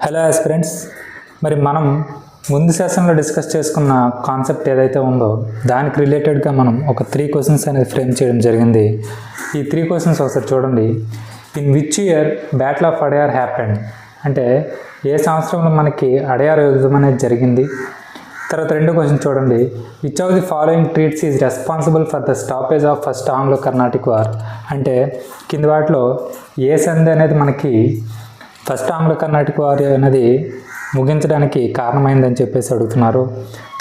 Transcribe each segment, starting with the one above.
Hello aspirants, మరి మనం ముందు సెషన్లో డిస్కస్ చేసుకున్న కాన్సెప్ట్ ఏదైతే ఉందో దానికి రిలేటెడ్గా మనం ఒక 3 క్వశ్చన్స్ అనేది ఫ్రేమ్ చేయడం జరిగింది. ఈ 3 క్వశ్చన్స్ ఒకసారి చూడండి. In which year battle of Adyar happened అంటే ఏ సంవత్సరంలో మనకి అడయార్ యుద్ధం అనేది జరిగింది. తర్వాత 2వ క్వశ్చన్ చూడండి. Which of the following treats is responsible for the stoppage of first Anglo Carnatic war అంటే కింది వాటిలో ఏ సంధి అనేది మనకి ఫస్ట్ ఆంగ్లో కర్ణాటిక్ వార్ అనేది ముగించడానికి కారణమైందని చెప్పేసి అడుగుతున్నారు.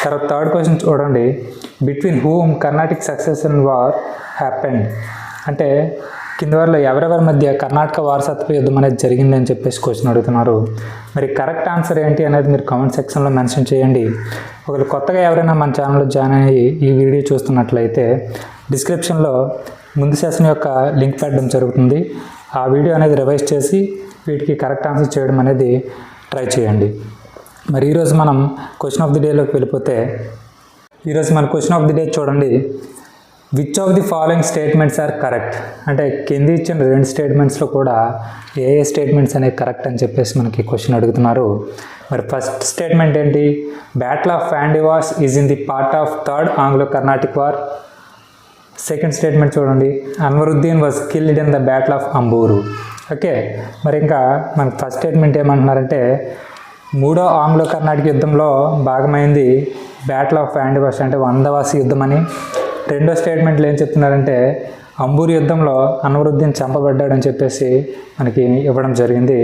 తర్వాత 3rd క్వశ్చన్ చూడండి. Between whom Carnatic succession war happened అంటే కింద వారిలో ఎవరెవరి మధ్య కర్ణాటక వారసత్వ యుద్ధం అనేది జరిగిందని చెప్పేసి క్వశ్చన్ అడుగుతున్నారు. మరి కరెక్ట్ ఆన్సర్ ఏంటి అనేది మీరు కామెంట్ సెక్షన్లో మెన్షన్ చేయండి. ఒకవేళ కొత్తగా ఎవరైనా మన ఛానల్లో జాయిన్ అయ్యి ఈ వీడియో చూస్తున్నట్లయితే డిస్క్రిప్షన్లో ముందు సెషన్ యొక్క లింక్ పెట్టడం జరుగుతుంది. ఆ వీడియో అనేది రివైజ్ చేసి వీటికి కరెక్ట్ ఆన్సర్ చేయడం అనేది ట్రై చేయండి. మరి ఈరోజు మనం క్వశ్చన్ ఆఫ్ ది డేలోకి వెళ్ళిపోతే ఈరోజు మన క్వశ్చన్ ఆఫ్ ది డే చూడండి. Which of the following statements are correct అంటే కింది ఇచ్చిన 2 స్టేట్మెంట్స్లో కూడా ఏ స్టేట్మెంట్స్ అనేవి కరెక్ట్ అని చెప్పేసి మనకి క్వశ్చన్ అడుగుతున్నారు. మరి ఫస్ట్ స్టేట్మెంట్ ఏంటి? Battle of Wandiwash is in the part of third Anglo Carnatic war. Second statement చూడండి. Anwaruddin was killed in the battle of Ambur. Okay, మరి ఇంకా మనకు ఫస్ట్ స్టేట్మెంట్ ఏమంటున్నారంటే 3వ ఆంగ్లో కర్ణాటిక్ యుద్ధంలో భాగమైంది బ్యాటిల్ ఆఫ్ ఫాండివాస్ అంటే వందవాసి యుద్ధం అని. 2వ స్టేట్మెంట్లో ఏం చెప్తున్నారంటే అంబూరు యుద్ధంలో అన్వరుద్దీన్ చంపబడ్డాడని చెప్పేసి మనకి ఇవ్వడం జరిగింది.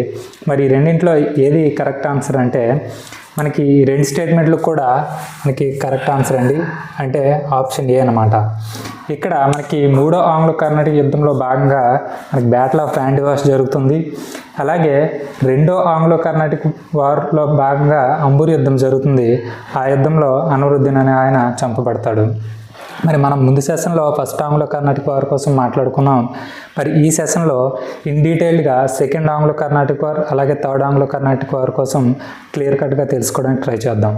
మరి ఈ రెండింటిలో ఏది కరెక్ట్ ఆన్సర్ అంటే మనకి ఈ 2 స్టేట్మెంట్లు కూడా మనకి కరెక్ట్ ఆన్సర్ అండి, అంటే ఆప్షన్ ఏ అనమాట. ఇక్కడ మనకి 3వ ఆంగ్లో కర్ణాటిక్ యుద్ధంలో భాగంగా మనకి బ్యాటిల్ ఆఫ్ ఫాండివాస్ జరుగుతుంది. అలాగే 2వ ఆంగ్లో కర్ణాటిక్ వార్లో భాగంగా అంబూరు యుద్ధం జరుగుతుంది. ఆ యుద్ధంలో అన్వరుద్దీన్ అనే ఆయన చంపబడతాడు. మరి మనం ముందు సెషన్లో ఫస్ట్ ఆంగ్లో కర్ణాటిక్ వార్ కోసం మాట్లాడుకున్నాం. మరి ఈ సెషన్లో ఇన్ డీటెయిల్డ్గా సెకండ్ ఆంగ్లో కర్ణాటిక్ వార్ అలాగే థర్డ్ ఆంగ్లో కర్ణాటిక్ వార్ కోసం క్లియర్ కట్గా తెలుసుకోవడానికి ట్రై చేద్దాం.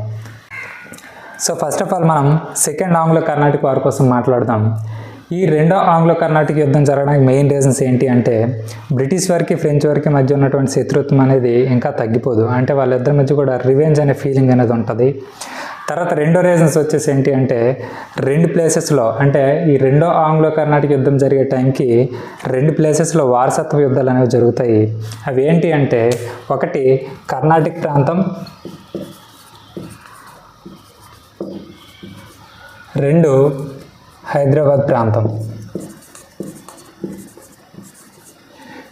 సో ఫస్ట్ ఆఫ్ ఆల్ మనం సెకండ్ ఆంగ్లో కర్ణాటిక్ వార్ కోసం మాట్లాడదాం. ఈ 2వ ఆంగ్లో కర్ణాటిక్ యుద్ధం జరగడానికి మెయిన్ రీజన్స్ ఏంటి అంటే బ్రిటిష్ వారికి ఫ్రెంచ్ వారికి మధ్య ఉన్నటువంటి శత్రుత్వం అనేది ఇంకా తగ్గిపోదు, అంటే వాళ్ళిద్దరి మధ్య కూడా రివెంజ్ అనే ఫీలింగ్ అనేది ఉంటుంది. తర్వాత 2వ రీజన్స్ వచ్చేసి ఏంటి అంటే 2 ప్లేసెస్లో అంటే ఈ 2వ ఆంగ్లో కర్ణాటిక్ యుద్ధం జరిగే టైంకి 2 ప్లేసెస్లో వారసత్వ యుద్ధాలు అనేవి జరుగుతాయి. అవి ఏంటి అంటే ఒకటి కర్ణాటిక్ ప్రాంతం, 2 హైదరాబాద్ ప్రాంతం.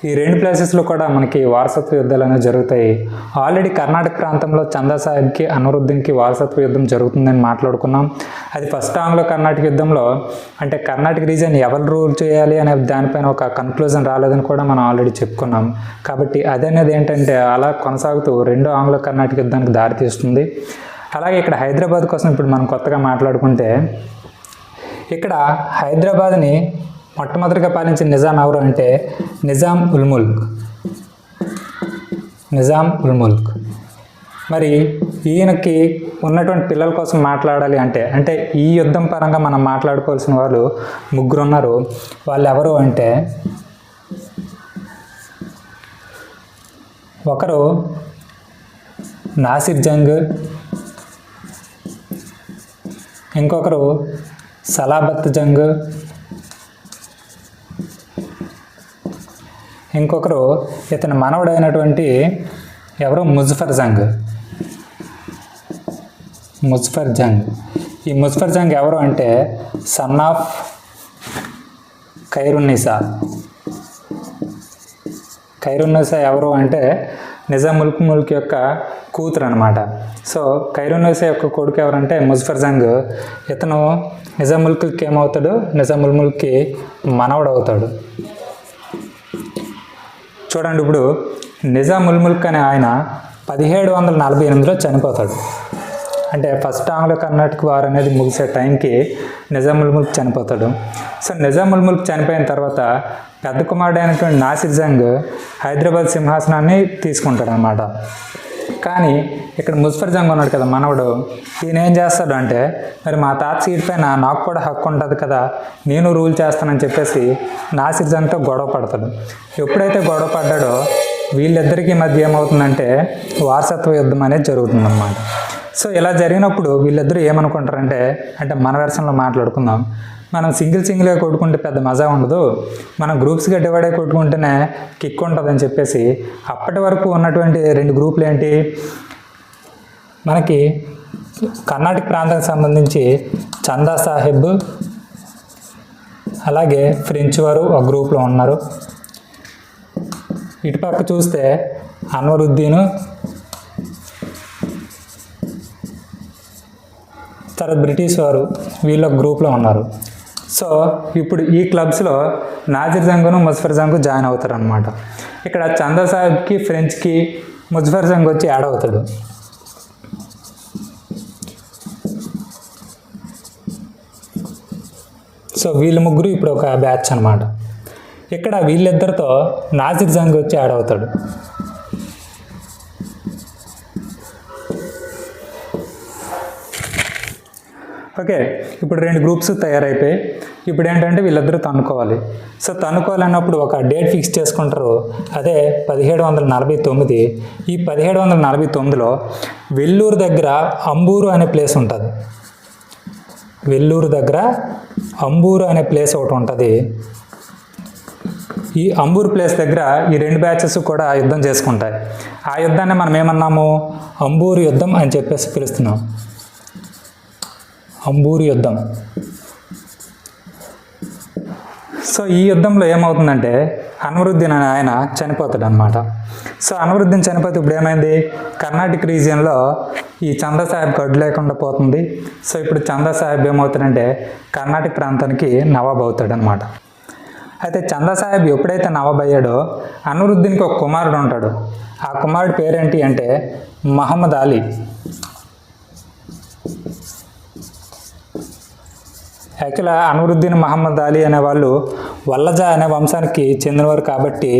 ఈ 2 ప్లేసెస్లో కూడా మనకి వారసత్వ యుద్ధాలు అనేవి జరుగుతాయి. ఆల్రెడీ కర్ణాటక ప్రాంతంలో చందా సాహెబ్కి అన్వరుద్దీన్కి వారసత్వ యుద్ధం జరుగుతుందని మాట్లాడుకున్నాం. అది ఫస్ట్ ఆంగ్లో కర్ణాటక యుద్ధంలో అంటే కర్ణాటక రీజియన్ ఎవరు రూల్ చేయాలి అనే దానిపైన ఒక కన్క్లూజన్ రాలేదని కూడా మనం ఆల్రెడీ చెప్పుకున్నాం. కాబట్టి అదనేది ఏంటంటే అలా కొనసాగుతూ 2వ ఆంగ్లో కర్ణాటక యుద్ధానికి దారితీస్తుంది. అలాగే ఇక్కడ హైదరాబాద్ కోసం ఇప్పుడు మనం కొత్తగా మాట్లాడుకుంటే ఇక్కడ హైదరాబాద్ని మొట్టమొదటిగా పాలించిన నిజాం ఎవరు అంటే నిజాం ఉల్ ముల్క్. మరి ఈయనకి ఉన్నటువంటి పిల్లల కోసం మాట్లాడాలి అంటే ఈ యుద్ధం పరంగా మనం మాట్లాడుకోవాల్సిన వాళ్ళు 3 ఉన్నారు. వాళ్ళు ఎవరు అంటే ఒకరు నాసిర్ జంగ్, ఇంకొకరు సలాబత్ జంగ్, ఇంకొకరు ఇతని మనవడైనటువంటి ఎవరు ముజఫర్ జంగ్. ఈ ముజఫర్ జంగ్ ఎవరు అంటే సన్ ఆఫ్ ఖైరున్నీసా ఎవరు అంటే నిజాం ముల్క్ యొక్క కూతురు అనమాట. సో ఖైరున్నీసా యొక్క కొడుకు ఎవరంటే ముజఫర్ జంగ్. ఇతను నిజాం ముల్క్కి ఏమవుతాడు? నిజాం ముల్క్కి మనవడు అవుతాడు. చూడండి, ఇప్పుడు నిజాం ముల్క్ అనే ఆయన 1748లో చనిపోతాడు. అంటే ఫస్ట్ ఆంగ్లో కర్ణాటిక్ వార్ అనేది ముగిసే టైంకి నిజాం ముల్క్ చనిపోతాడు. సో నిజాం ముల్క్ చనిపోయిన తర్వాత పెద్ద కుమారుడు అయినటువంటి నాసిర్ జంగ్ హైదరాబాద్ సింహాసనాన్ని తీసుకుంటాడు అన్నమాట. కానీ ఇక్కడ ముజఫర్ జంగ్ ఉన్నాడు కదా మనవడు, ఈయన ఏం చేస్తాడు అంటే మరి మా తాత సీట్ పైన నాకు కూడా హక్కు ఉంటుంది కదా, నేను రూల్ చేస్తానని చెప్పేసి నాసిర్ జంగ్తో గొడవ పడతాడు. ఎప్పుడైతే గొడవ పడ్డాడో వీళ్ళిద్దరికీ మధ్య ఏమవుతుందంటే వారసత్వ యుద్ధం అనేది జరుగుతుందన్నమాట. సో ఇలా జరిగినప్పుడు వీళ్ళిద్దరూ ఏమనుకుంటారంటే, అంటే మన వెర్షన్లో మాట్లాడుకుందాం, మనం సింగిల్గా కొట్టుకుంటే పెద్ద మజా ఉండదు, మనం గ్రూప్స్గా డివైడ్ అయి కొట్టుకుంటేనే కిక్ ఉంటుందని చెప్పేసి అప్పటి వరకు ఉన్నటువంటి 2 గ్రూపులు ఏంటి, మనకి కర్ణాటక ప్రాంతానికి సంబంధించి చందా సాహెబ్ అలాగే ఫ్రెంచ్ వారు ఒక గ్రూప్లో ఉన్నారు. ఇటుపక్క చూస్తే అన్వరుద్దీను, తర్వాత బ్రిటిష్ వారు వీళ్ళ గ్రూప్లో ఉన్నారు. సో ఇప్పుడు ఈ క్లబ్స్లో నాజిర్ జంగ్ను ముజఫర్ జంగ్ జాయిన్ అవుతారు అనమాట. ఇక్కడ చందా సాహెబ్కి ఫ్రెంచ్కి ముజఫర్ జంగ్ వచ్చి యాడ్ అవుతాడు. సో వీళ్ళ ముగ్గురు ఇప్పుడు ఒక బ్యాచ్ అనమాట. ఇక్కడ వీళ్ళిద్దరితో నాజిర్ జంగ్ వచ్చి యాడ్ అవుతాడు. ఓకే, ఇప్పుడు 2 గ్రూప్స్ తయారైపోయి ఇప్పుడు ఏంటంటే వీళ్ళిద్దరూ తన్నుకోవాలి. సో తన్నుకోవాలన్నప్పుడు ఒక డేట్ ఫిక్స్ చేసుకుంటారు, అదే 1749. ఈ 1749లో వెల్లూరు దగ్గర అంబూరు అనే ప్లేస్ ఉంటుంది. వెల్లూరు దగ్గర అంబూరు అనే ప్లేస్ ఒకటి ఉంటుంది. ఈ అంబూరు ప్లేస్ దగ్గర ఈ 2 బ్యాచెస్ కూడా యుద్ధం చేసుకుంటాయి. ఆ యుద్ధాన్ని మనం ఏమన్నాము, అంబూరు యుద్ధం అని చెప్పేసి పిలుస్తున్నాం. అంబూరు యుద్ధం. సో ఈ యుద్ధంలో ఏమవుతుందంటే అన్వరుద్దీన్ అనే ఆయన చనిపోతాడు అనమాట. సో అన్వరుద్దీన్ చనిపోతే ఇప్పుడు ఏమైంది, కర్ణాటక రీజియన్లో ఈ చందా సాహెబ్ గడ్డు లేకుండా పోతుంది. సో ఇప్పుడు చందా సాహెబ్ ఏమవుతాడంటే కర్ణాటక ప్రాంతానికి నవాబ్ అవుతాడు అనమాట. అయితే చందా సాహెబ్ ఎప్పుడైతే నవాబ్ అయ్యాడో అన్వరుద్దీన్కి ఒక కుమారుడు ఉంటాడు. ఆ కుమారుడి పేరేంటి అంటే మహమ్మద్ అలీ. యాక్చువల్గా అన్వరుద్దీన్ మహమ్మద్ అలీ అనేవాళ్ళు వల్లజా అనే వంశానికి చెందినవారు కాబట్టి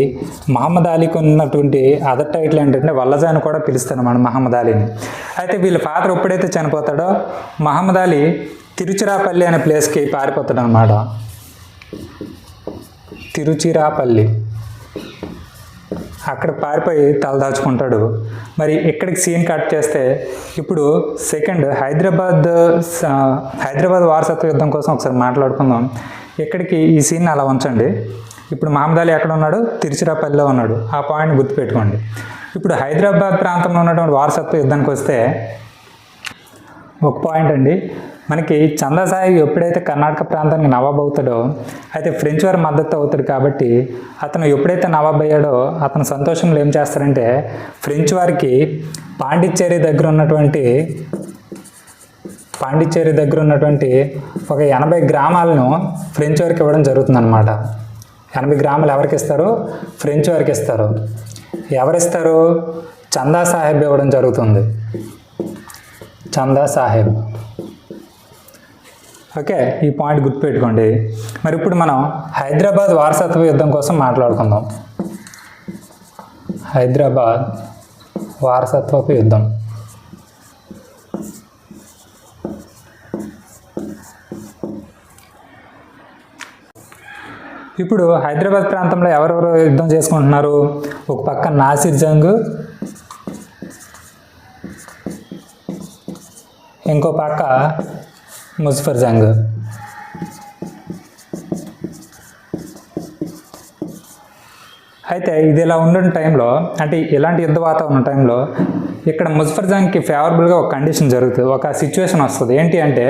మహమ్మద్ అలీకి ఉన్నటువంటి అదర్ టైటిల్ ఏంటంటే వల్లజా అని కూడా పిలుస్తాను మనం మహమ్మద్ అలీని. అయితే వీళ్ళ ఫాదర్ ఎప్పుడైతే చనిపోతాడో మహమ్మద్ అలీ తిరుచిరాపల్లి అనే ప్లేస్కి పారిపోతాడు అనమాట. తిరుచిరాపల్లి అక్కడ పారిపోయి తలదాచుకుంటాడు. మరి ఇక్కడికి సీన్ కట్ చేస్తే ఇప్పుడు సెకండ్ హైదరాబాద్ వారసత్వ యుద్ధం కోసం ఒకసారి మాట్లాడుకుందాం. ఇక్కడికి ఈ సీన్ అలా ఉంచండి. ఇప్పుడు మహమ్మద్ అలీ ఎక్కడ ఉన్నాడు, తిరుచిరాపల్లిలో ఉన్నాడు. ఆ పాయింట్ గుర్తుపెట్టుకోండి. ఇప్పుడు హైదరాబాద్ ప్రాంతంలో ఉన్నటువంటి వారసత్వ యుద్ధానికి వస్తే ఒక పాయింట్ అండి, మనకి చందా సాహెబ్ ఎప్పుడైతే కర్ణాటక ప్రాంతానికి నవాబ్ అవుతాడో అయితే ఫ్రెంచ్ వారి మద్దతు అవుతాడు కాబట్టి అతను ఎప్పుడైతే నవాబ్ అయ్యాడో అతను సంతోషంలో ఏం చేస్తారంటే ఫ్రెంచ్ వారికి పాండిచ్చేరి దగ్గర ఉన్నటువంటి ఒక 80 గ్రామాలను ఫ్రెంచ్ వారికి ఇవ్వడం జరుగుతుందన్నమాట. 80 గ్రామాలు ఎవరికి ఇస్తారు, ఫ్రెంచ్ వారికి ఇస్తారు. ఎవరిస్తారు, చందా సాహెబ్ ఇవ్వడం జరుగుతుంది. చందా సాహెబ్. ఓకే, ఈ పాయింట్ గుర్తుపెట్టుకోండి. మరి ఇప్పుడు మనం హైదరాబాద్ వారసత్వ యుద్ధం కోసం మాట్లాడుకుందాం. హైదరాబాద్ వారసత్వపు యుద్ధం. ఇప్పుడు హైదరాబాద్ ప్రాంతంలో ఎవరెవరు యుద్ధం చేసుకుంటున్నారు, ఒక పక్క నాసిర్ జంగ్, ఇంకో పక్క ముజఫర్ జంగ్. అయితే ఇది ఇలా ఉన్న టైంలో, అంటే ఇలాంటి యుద్ధ వాతావరణం టైంలో ఇక్కడ ముజఫర్ జంగ్కి ఫేవరబుల్గా ఒక కండిషన్ జరుగుతుంది, ఒక సిచ్యువేషన్ వస్తుంది. ఏంటి అంటే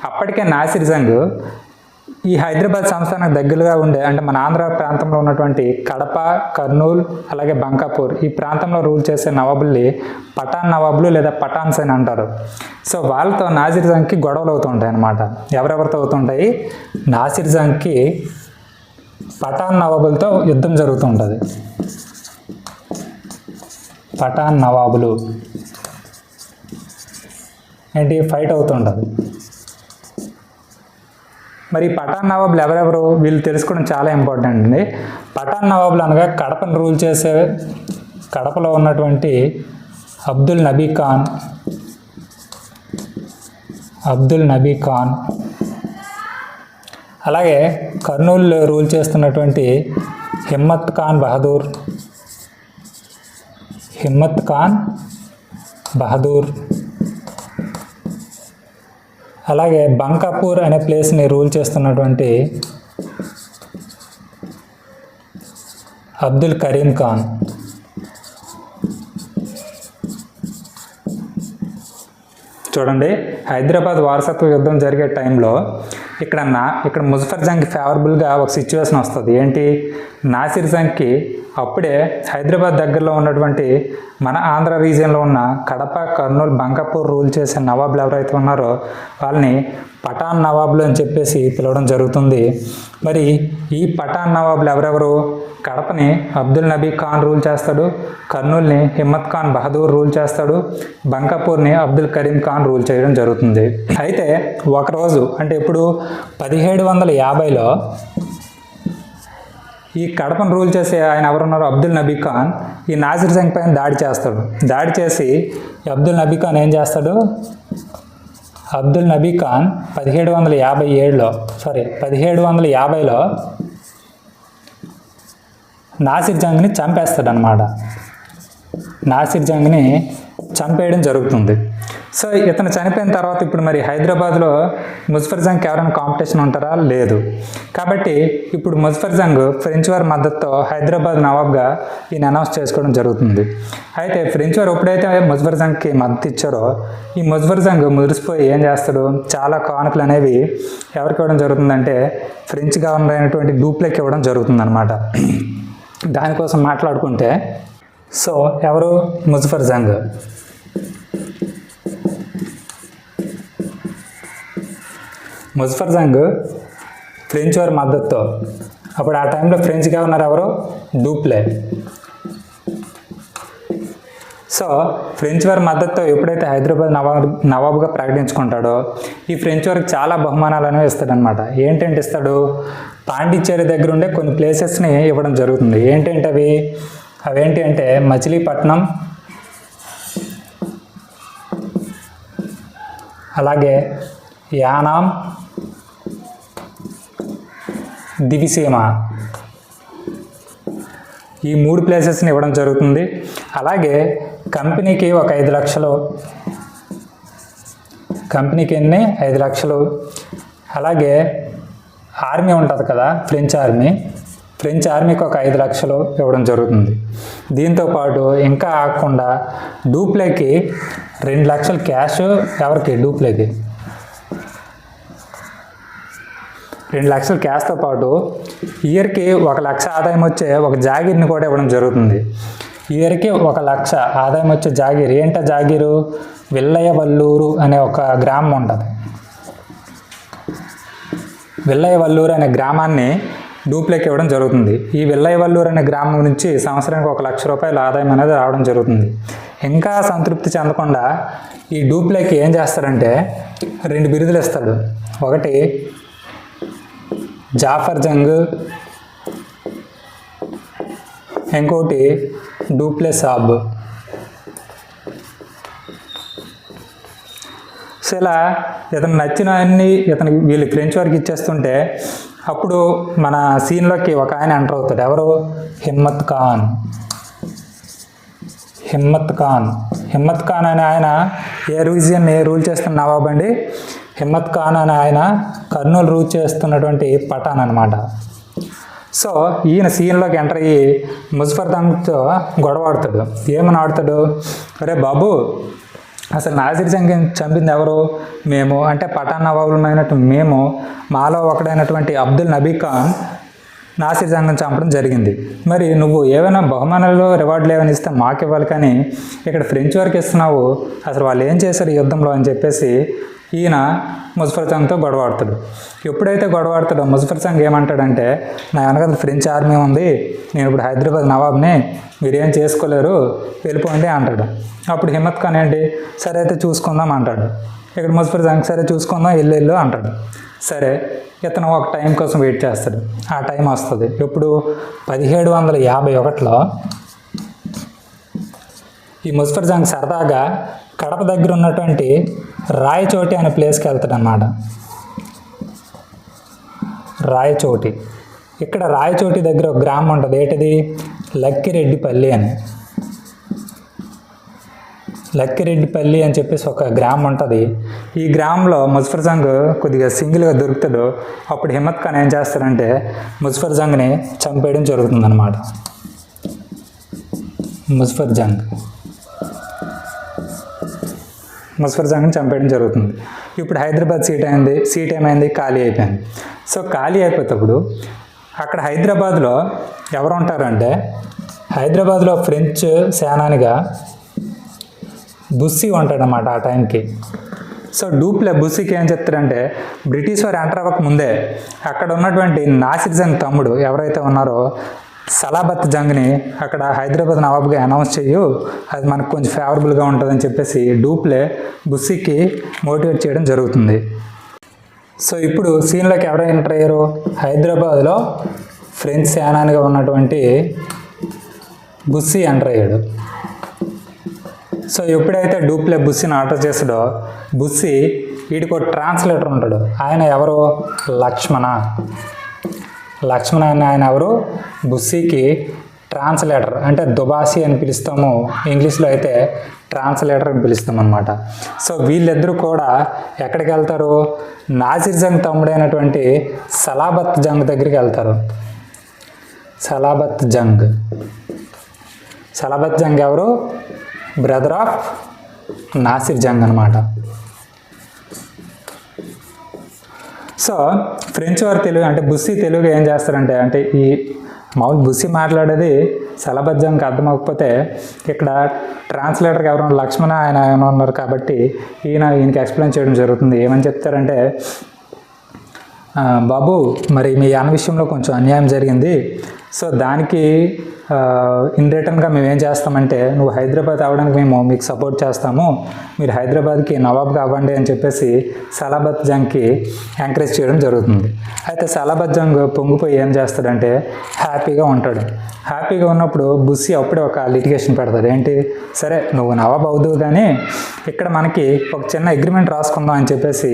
అప్పటికే నాసిర్ జంగ్ ఈ హైదరాబాద్ సంస్థానానికి దగ్గరగా ఉండే, అంటే మన ఆంధ్ర ప్రాంతంలో ఉన్నటువంటి కడప, కర్నూలు అలాగే బంకాపూర్ ఈ ప్రాంతంలో రూల్ చేసే నవాబుల్ని పఠాన్ నవాబులు లేదా పఠాన్స్ అని అంటారు. సో వాళ్ళతో నాసిర్ జంగ్కి గొడవలు అవుతుంటాయి అన్నమాట. ఎవరెవరితో అవుతుంటాయి, నాసిర్ జంగ్కి పఠాన్ నవాబులతో యుద్ధం జరుగుతూ ఉంటుంది. పఠాన్ నవాబులు ఏంటి, ఫైట్ అవుతుంటుంది. మరి పఠాన్ నవాబులు ఎవరెవరు, వీళ్ళు తెలుసుకోవడం చాలా ఇంపార్టెంట్ అండి. పఠాన్ నవాబులు అనగా కడపను రూల్ చేసే, కడపలో ఉన్నటువంటి అబ్దుల్ నబీ ఖాన్, అలాగే కర్నూలు రూల్ చేస్తున్నటువంటి హిమ్మత్ ఖాన్ బహదూర్, హిమ్మత్ ఖాన్ బహదూర్. అలాగే బంకాపూర్ అనే ప్లేస్ని రూల్ చేస్తున్నటువంటి అబ్దుల్ కరీం ఖాన్. చూడండి, హైదరాబాద్ వారసత్వ యుద్ధం జరిగే టైంలో ఇక్కడ ముజఫర్ జంగ్కి ఫేవరబుల్గా ఒక సిచ్యువేషన్ వస్తుంది. ఏంటి, నాసిర్ జంగ్కి అప్పుడే హైదరాబాద్ దగ్గరలో ఉన్నటువంటి మన ఆంధ్ర రీజియన్లో ఉన్న కడప, కర్నూలు, బంకాపూర్ రూల్ చేసే నవాబులు ఎవరైతే ఉన్నారో వాళ్ళని పఠాన్ నవాబులు అని చెప్పేసి పిలవడం జరుగుతుంది. మరి ఈ పఠాన్ నవాబులు ఎవరెవరు? కడపని అబ్దుల్ నబీ ఖాన్ రూల్ చేస్తాడు, కర్నూల్ని హిమ్మత్ ఖాన్ బహదూర్ రూల్ చేస్తాడు, బంకాపూర్ని అబ్దుల్ కరీం ఖాన్ రూల్ చేయడం జరుగుతుంది. అయితే ఒకరోజు అంటే ఇప్పుడు 1750లో ఈ కడపను రూల్ చేసే ఆయన ఎవరున్నారో అబ్దుల్ నబీ ఖాన్ ఈ నాసిర్ జంగ్ పైన దాడి చేస్తాడు. దాడి చేసి అబ్దుల్ నబీ ఖాన్ ఏం చేస్తాడు? అబ్దుల్ నబీ ఖాన్ 1750లో నాసిర్ జంగ్ని చంపేస్తాడు అన్నమాట. నాసిర్ జంగ్ని చంపేయడం జరుగుతుంది. సో ఇతను చనిపోయిన తర్వాత ఇప్పుడు మరి హైదరాబాద్లో ముజఫర్ జంగ్కి ఎవరైనా కాంపిటీషన్ ఉంటారా? లేదు. కాబట్టి ఇప్పుడు ముజఫర్ జంగ్ ఫ్రెంచ్ వారి మద్దతుతో హైదరాబాద్ నవాబ్గా ఈయన అనౌన్స్ చేసుకోవడం జరుగుతుంది. అయితే ఫ్రెంచ్ వారు ఎప్పుడైతే ముజఫర్ జంగ్కి మద్దతు ఇచ్చారో ఈ ముజఫర్ జంగ్ మురిసిపోయి ఏం చేస్తాడు? చాలా కానుకలు అనేవి ఎవరికి ఇవ్వడం జరుగుతుందంటే ఫ్రెంచ్ గవర్నర్ అయినటువంటి డూప్లెక్ ఇవ్వడం జరుగుతుంది అన్నమాట. దానికోసం మాట్లాడుకుంటే సో ఎవరు? ముజఫర్ జంగ్. ముజఫర్ జంగ్ ఫ్రెంచ్ వారి మద్దతుతో, అప్పుడు ఆ టైంలో ఫ్రెంచ్ గవర్నర్ ఎవరు? డూప్లే. సో ఫ్రెంచ్ వారి మద్దతుతో ఎప్పుడైతే హైదరాబాద్ నవాబుగా ప్రకటించుకుంటాడో ఈ ఫ్రెంచ్ వారికి చాలా బహుమానాలు అనేవి ఇస్తాడనమాట. ఏంటంటే ఇస్తాడు? పాండిచ్చేరి దగ్గర ఉండే కొన్ని ప్లేసెస్ని ఇవ్వడం జరుగుతుంది. ఏంటంటే అవేంటి అంటే మచిలీపట్నం, అలాగే యానాం, దివిసీమ, ఈ 3 ప్లేసెస్ని ఇవ్వడం జరుగుతుంది. అలాగే కంపెనీకి ఒక 5 లక్షలు, కంపెనీకి ఎన్ని? 5 లక్షలు. అలాగే ఆర్మీ ఉంటుంది కదా, ఫ్రెంచ్ ఆర్మీకి ఒక 5 లక్షలు ఇవ్వడం జరుగుతుంది. దీంతోపాటు ఇంకా ఆగకుండా డూప్లేకి 2 లక్షలు క్యాష్. ఎవరికి? డూప్లేకి 2 లక్షలు క్యాష్తో పాటు ఇయర్కి 1 లక్ష ఆదాయం వచ్చే ఒక జాగీర్ని కూడా ఇవ్వడం జరుగుతుంది. ఇయర్కి 1 లక్ష ఆదాయం వచ్చే జాగీర్. ఏంటో జాగీరు? విల్లయ్యవల్లూరు అనే ఒక గ్రామం ఉంటుంది. విల్లయ్యవల్లూరు అనే గ్రామాన్ని డూప్లేక్ ఇవ్వడం జరుగుతుంది. ఈ విల్లయ్యవల్లూరు అనే గ్రామం నుంచి సంవత్సరానికి 1 లక్ష రూపాయల ఆదాయం అనేది రావడం జరుగుతుంది. ఇంకా సంతృప్తి చెందకుండా ఈ డూప్లేక్ ఏం చేస్తాడంటే 2 బిరుదులు ఇస్తాడు. ఒకటి జాఫర్ జంగ్, ఇంకోటి డూప్లే సాబ్. సో ఇలా ఇతను నచ్చిన అన్ని వీళ్ళు ఫ్రెంచ్ వారికి ఇచ్చేస్తుంటే అప్పుడు మన సీన్లోకి ఒక ఆయన ఎంటర్ అవుతాడు. ఎవరు? హిమ్మత్ ఖాన్ అనే ఆయన ఏ రీజియన్ని రూల్ చేస్తున్న నవాబ్ అండి? హిమ్మత్ ఖాన్ అనే ఆయన కర్నూలు రూల్ చేస్తున్నటువంటి పఠాన్ అనమాట. సో ఈయన సీన్లోకి ఎంటర్ అయ్యి ముజఫర్ జంగ్తో గొడవ ఆడుతాడు. ఏమని ఆడుతాడు? అరే బాబు, అసలు నాసిర్ జంగ్ చంపింది ఎవరు? మేము, అంటే పఠాన్ నవాబులమైనట్టు మేము. మాలో ఒకడైనటువంటి అబ్దుల్ నబీ ఖాన్ నాసిర్ జంగ్ని చంపడం జరిగింది. మరి నువ్వు ఏమైనా బహుమానాలు, రివార్డులు ఏమైనా ఇస్తే మాకు ఇవ్వాలి, కానీ ఇక్కడ ఫ్రెంచ్ వారికి ఇస్తున్నావు, అసలు వాళ్ళు ఏం చేశారు ఈ యుద్ధంలో అని చెప్పేసి ఈయన ముజఫర్ జంగ్తో గొడవ ఆడుతాడు. ఎప్పుడైతే గొడవ ఆడుతాడో ముజఫర్ జంగ్ ఏమంటాడంటే, నా వెనకాల ఫ్రెంచ్ ఆర్మీ ఉంది, నేను ఇప్పుడు హైదరాబాద్ నవాబ్ని, మీరేం చేసుకోలేరు, వెళ్ళిపోండి అంటాడు. అప్పుడు హిమ్మత్ ఖాన్ ఏంటి? సరే అయితే చూసుకుందాం అంటాడు. ఇక్కడ ముజఫర్ జంగ్ సరే చూసుకుందాం, వెళ్ళు అంటాడు. సరే, ఇతను ఒక టైం కోసం వెయిట్ చేస్తాడు. ఆ టైం వస్తుంది. ఎప్పుడు? 1751లో ఈ ముజఫర్ జంగ్ సరదాగా కడప దగ్గర ఉన్నటువంటి రాయచోటి అనే ప్లేస్కి వెళ్తాడు అన్నమాట. రాయచోటి, ఇక్కడ రాయచోటి దగ్గర ఒక గ్రామం ఉంటుంది. ఏంటిది? లక్కిరెడ్డిపల్లి అని. లక్కిరెడ్డిపల్లి అని చెప్పేసి ఒక గ్రామం ఉంటుంది. ఈ గ్రామంలో ముజఫర్ జంగ్ కొద్దిగా సింగిల్గా దొరుకుతాడు. అప్పుడు హిమ్మత్ ఖాన్ ఏం చేస్తాడంటే ముజఫర్ జంగ్ని చంపేయడం జరుగుతుందన్నమాట. ముజఫర్ జంగ్ని చంపేయడం జరుగుతుంది. ఇప్పుడు హైదరాబాద్ సీట్ ఏమైంది, ఖాళీ అయిపోయింది. సో ఖాళీ అయిపోయేటప్పుడు అక్కడ హైదరాబాద్లో ఎవరు ఉంటారంటే హైదరాబాద్లో ఫ్రెంచ్ సేనానిగా బుస్సీ ఉంటాడనమాట ఆ టైంకి. సో డూప్లే బుస్సీకి ఏం చెప్తారంటే బ్రిటిష్ వారు ఎంటర్ అవ్వక ముందే అక్కడ ఉన్నటువంటి నాసిర్ జంగ్ తమ్ముడు ఎవరైతే ఉన్నారో సలాబత్ జంగ్ని అక్కడ హైదరాబాద్ నవాబ్గా అనౌన్స్ చేయు, అది మనకు కొంచెం ఫేవరబుల్గా ఉంటుందని చెప్పేసి డూప్లే బుస్సీకి మోటివేట్ చేయడం జరుగుతుంది. సో ఇప్పుడు సీన్లోకి ఎవరు ఎంటర్ అయ్యారు, హైదరాబాద్లో ఫ్రెంచ్ సేనానిగా ఉన్నటువంటి బుస్సీ ఎంటర్ అయ్యాడు. సో ఎప్పుడైతే డూప్లే బుస్సీని ఆర్డర్ చేసాడో బుస్సీ వీడికి ఒక ట్రాన్స్లేటర్ ఉంటాడు. ఆయన ఎవరు, లక్ష్మణ అని ఆయన ఎవరు, బుస్సీకి ట్రాన్స్లేటర్, అంటే దుబాసి అని పిలుస్తాము, ఇంగ్లీష్లో అయితే ట్రాన్స్లేటర్ అని పిలుస్తాం అనమాట. సో వీళ్ళిద్దరూ కూడా ఎక్కడికి వెళ్తారు, నాసిర్ జంగ్ తమ్ముడైనటువంటి సలాబత్ జంగ్ దగ్గరికి వెళ్తారు. సలాబత్ జంగ్ ఎవరు, బ్రదర్ ఆఫ్ నాసిర్ జంగ్ అనమాట. సో ఫ్రెంచ్ వారు తెలుగు అంటే బుస్సీ తెలుగు ఏం చేస్తారంటే, అంటే ఈ మామూలు బుస్సీ మాట్లాడేది సలాబత్ జంగ్కి అర్థం అవ్వకపోతే ఇక్కడ ట్రాన్స్లేటర్కి ఎవరైనా లక్ష్మణ ఆయన ఉన్నారు కాబట్టి ఈయనకి ఎక్స్ప్లెయిన్ చేయడం జరుగుతుంది. ఏమని చెప్తారంటే, బాబు మరి మీ అన్న విషయంలో కొంచెం అన్యాయం జరిగింది. సో దానికి ఇన్ రిటర్న్గా మేము ఏం చేస్తామంటే నువ్వు హైదరాబాద్ అవ్వడానికి మేము మీకు సపోర్ట్ చేస్తాము, మీరు హైదరాబాద్కి నవాబ్గా అవ్వండి అని చెప్పేసి సలాబత్ జంగ్కి ఎంకరేజ్ చేయడం జరుగుతుంది. అయితే సలాబత్ జంగ్ పొంగిపోయి ఏం చేస్తాడంటే హ్యాపీగా ఉంటాడు. హ్యాపీగా ఉన్నప్పుడు బుస్సీ అప్పుడే ఒక లిటిగేషన్ పెడతాడు. ఏంటి, సరే నువ్వు నవాబ్ అవుదువు కానీ ఇక్కడ మనకి ఒక చిన్న అగ్రిమెంట్ రాసుకుందాం అని చెప్పేసి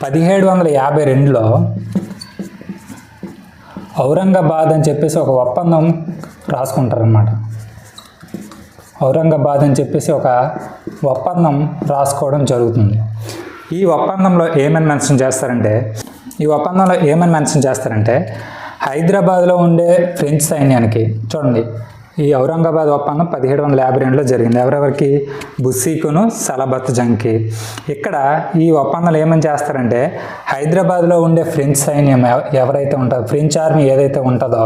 1752లో ఔరంగాబాద్ అని చెప్పేసి ఒక ఒప్పందం రాసుకుంటారనమాట. ఔరంగాబాద్ అని చెప్పేసి ఒక ఒప్పందం రాసుకోవడం జరుగుతుంది. ఈ ఒప్పందంలో ఏమని మెన్షన్ చేస్తారంటే హైదరాబాద్లో ఉండే ఫ్రెంచ్ సైన్యానికి, చూడండి ఈ ఔరంగాబాద్ ఒప్పందం 1752లో జరిగింది. ఎవరెవరికి, బుస్సీకును సలాబత్ జంగ్కి. ఇక్కడ ఈ ఒప్పందాలు ఏమని చేస్తారంటే హైదరాబాద్లో ఉండే ఫ్రెంచ్ సైన్యం ఎవరైతే ఉంటారో, ఫ్రెంచ్ ఆర్మీ ఏదైతే ఉంటుందో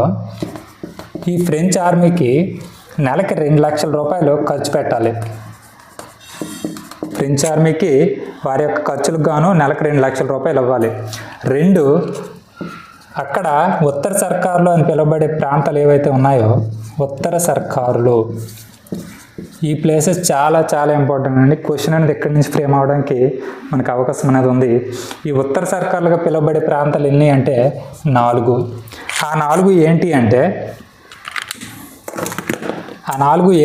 ఈ ఫ్రెంచ్ ఆర్మీకి నెలకి 2 లక్షల రూపాయలు ఖర్చు పెట్టాలి. ఫ్రెంచ్ ఆర్మీకి వారి యొక్క ఖర్చులకు గాను నెలకు 2 లక్షల రూపాయలు ఇవ్వాలి. 2 అక్కడ ఉత్తర సర్కారులు అని పిలువబడే ప్రాంతాలు ఏవైతే ఉన్నాయో ఉత్తర సర్కారులు, ఈ ప్లేసెస్ చాలా చాలా ఇంపార్టెంట్ అండి. క్వశ్చన్ అనేది ఇక్కడి నుంచి ఫ్రేమ్ అవడానికి మనకు అవకాశం అనేది ఉంది. ఈ ఉత్తర సర్కారులుగా పిలువబడే ప్రాంతాలు ఎన్ని అంటే 4. ఆ 4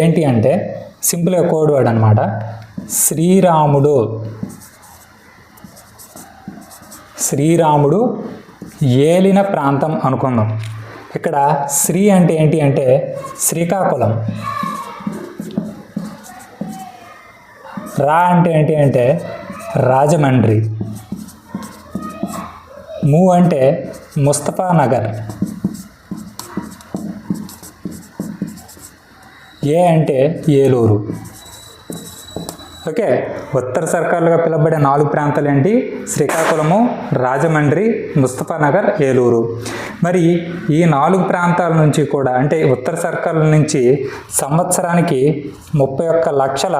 ఏంటి అంటే సింపుల్గా కోడ్ వర్డ్ అనమాట. శ్రీరాముడు ఏలిన ప్రాంతం అనుకుందాం. ఇక్కడ శ్రీ అంటే ఏంటి అంటే శ్రీకాకుళం, రా అంటే ఏంటి అంటే రాజమండ్రి, ము అంటే ముస్తఫా నగర్, ఏ అంటే ఏలూరు. ఓకే, ఉత్తర సర్కారులుగా పిలువబడే 4 ప్రాంతాలు ఏంటి, శ్రీకాకుళము, రాజమండ్రి, ముస్తఫా నగర్, ఏలూరు. మరి ఈ 4 ప్రాంతాల నుంచి కూడా అంటే ఉత్తర సర్కారుల నుంచి సంవత్సరానికి 31 లక్షల